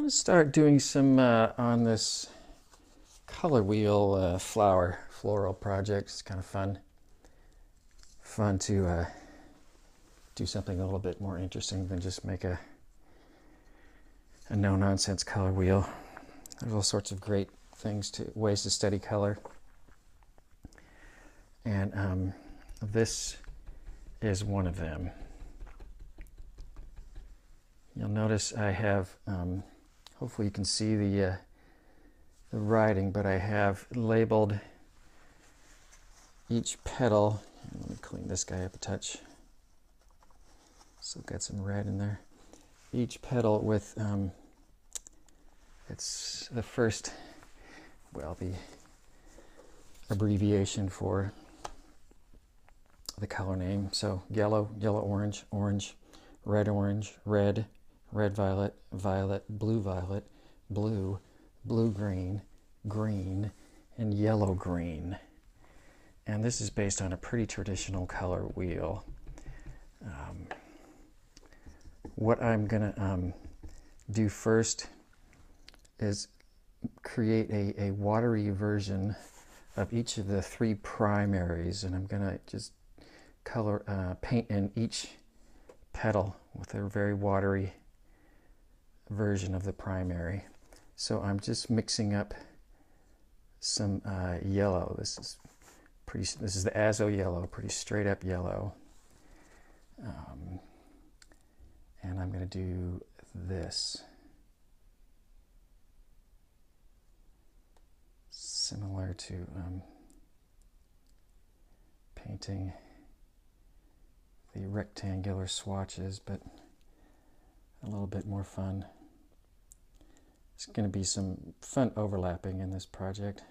want to start doing some on this color wheel floral project. It's kind of fun to do something a little bit more interesting than just make a no-nonsense color wheel. There's all sorts of great ways to study color, and this is one of them. You'll notice I have, hopefully you can see the writing, but I have labeled each petal. Let me clean this guy up a touch. Still got some red in there. Each petal with, it's the first, well, the abbreviation for the color name. So yellow, yellow-orange, orange, red-orange, red, red-violet, violet, blue-violet, blue, blue-green, green, and yellow-green. And this is based on a pretty traditional color wheel. What I'm going to do first is create a watery version of each of the three primaries, and I'm going to just paint in each petal with a very watery version of the primary. So I'm just mixing up some yellow. This is the azo yellow, pretty straight up yellow. And I'm going to do this. Similar to painting the rectangular swatches, but a little bit more fun. There's going to be some fun overlapping in this project.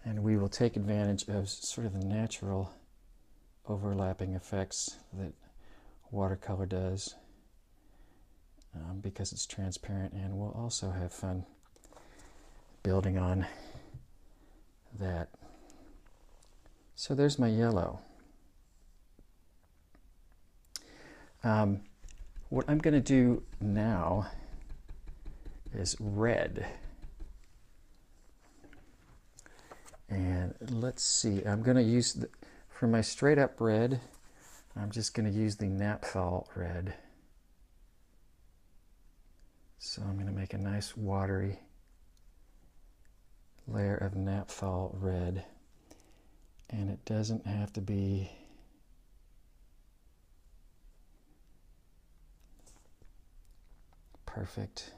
And we will take advantage of sort of the natural overlapping effects that watercolor does because it's transparent, and we'll also have fun building on that. So there's my yellow. What I'm going to do now is red. And let's see, I'm going to use, for my straight up red, I'm just going to use the naphthol red. So I'm going to make a nice watery layer of naphthol red. And it doesn't have to be perfect.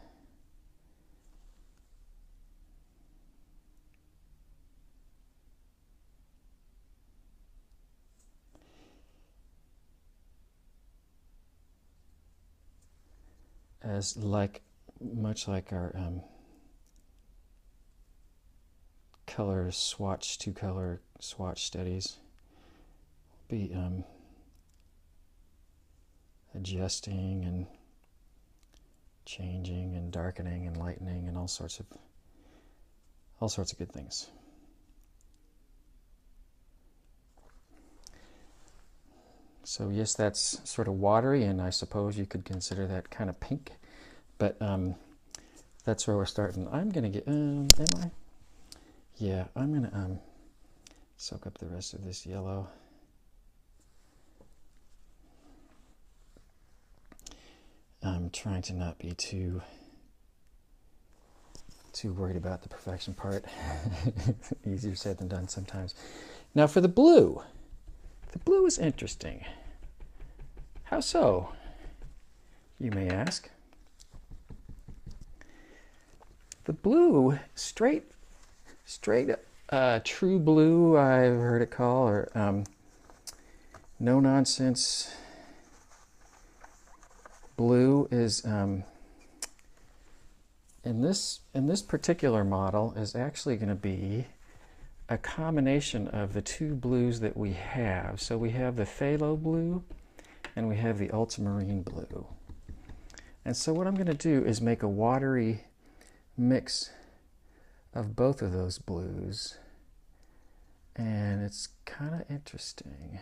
Much like our two-color swatch studies, we'll be adjusting and changing and darkening and lightening and all sorts of good things. So yes, that's sort of watery, and I suppose you could consider that kind of pink, but that's where we're starting. I'm gonna get, am I? Yeah, I'm gonna soak up the rest of this yellow. I'm trying to not be too worried about the perfection part. Easier said than done sometimes. Now for the blue. The blue is interesting. How so, you may ask? The blue, straight true blue, I've heard it called, or no nonsense blue is in this particular model is actually going to be a combination of the two blues that we have. So we have the phthalo blue and we have the ultramarine blue. And so what I'm going to do is make a watery mix of both of those blues. And it's kind of interesting.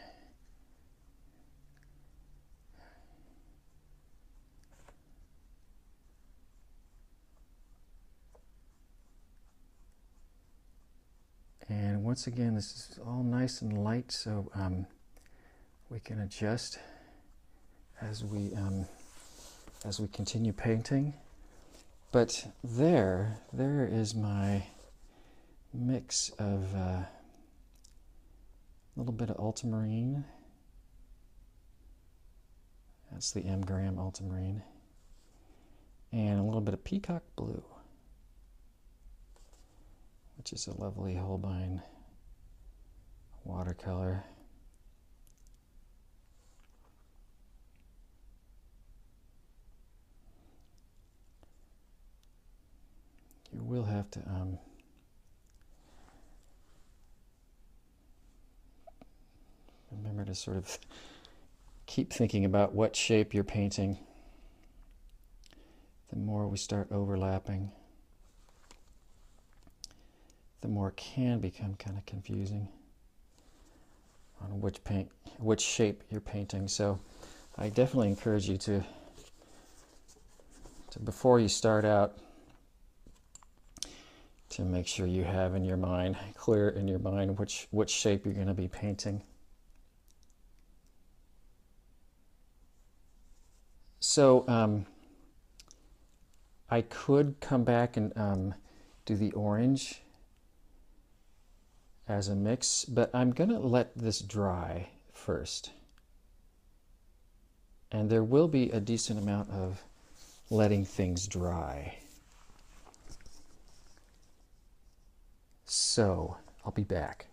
And once again, this is all nice and light, so we can adjust as we continue painting. But there is my mix of a little bit of ultramarine. That's the M gram ultramarine. And a little bit of peacock blue, which is a lovely Holbein watercolor. You will have to remember to sort of keep thinking about what shape you're painting. The more we start overlapping, the more it can become kind of confusing on which shape you're painting. So I definitely encourage you to before you start out, to make sure you have in your mind, clear in your mind, which shape you're going to be painting. So I could come back and do the orange as a mix, but I'm going to let this dry first. And there will be a decent amount of letting things dry. So I'll be back.